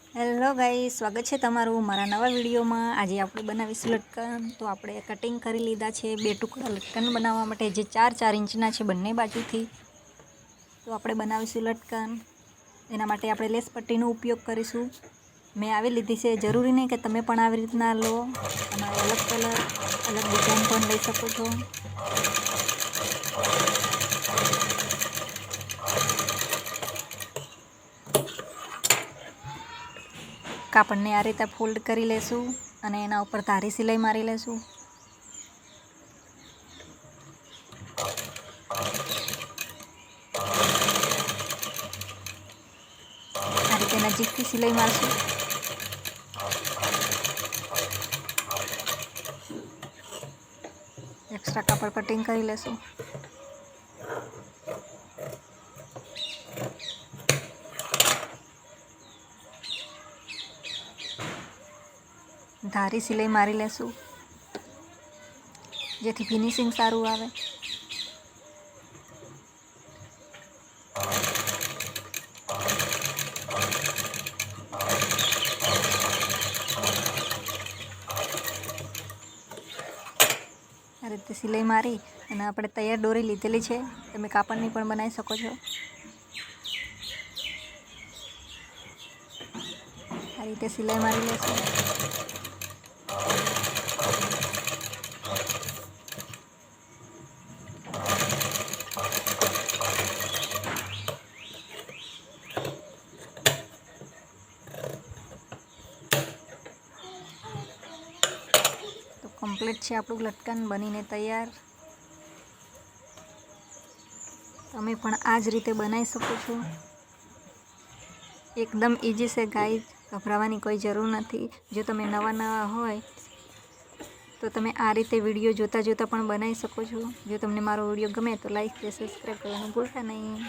Hello guys, સ્વાગત છે તમારું મારા નવા વિડીયોમાં। આજે આપણે બનાવીશું લટકન। તો આપણે કટિંગ કરી લીધા છે 2 ટુકડા લટકન બનાવવા માટે, જે 4-4 ઇંચના છે બંને બાજુથી। તો આપણે બનાવીશું લટકન। એના માટે આપણે લેસ પટ્ટીનો ઉપયોગ કરીશું। મેં આવી લીધી છે, જરૂરી નહીં કે તમે પણ આવી રીતના લો, તમારે અલગ કલર અલગ ડિઝાઇન પણ લઈ શકો છો। કાપડને આ રીતે ફોલ્ડ કરી લેશું અને એના ઉપર ધારી સિલાઈ મારી લેશું। આ રીતે નજીકથી સિલાઈ મારશું। એક્સ્ટ્રા કાપડ કટિંગ કરી લેશું। ધારી સિલાઈ મારી લેશું, જેથી ફિનિશિંગ સારું આવે। આ રીતે સિલાઈ મારી અને આપણે તૈયાર દોરી લીધેલી છે, તમે કાપડની પણ બનાવી શકો છો। આ રીતે સિલાઈ મારી લેશું। તો કમ્પ્લીટ છે આપણું લટકન બનીને તૈયાર। તમે પણ આ જ રીતે બનાવી શકો છો। એકદમ ઇઝી છે ગાઈઝ, ગભરાવાની કોઈ જરૂર નથી। જો તમે નવા હોય તો તમે આ રીતે વિડીયો જોતાં પણ બનાવી શકો છો। જો તમને મારો વિડીયો ગમે તો લાઈક કે સબસ્ક્રાઈબ કરવાનું ભૂલતા નહીં।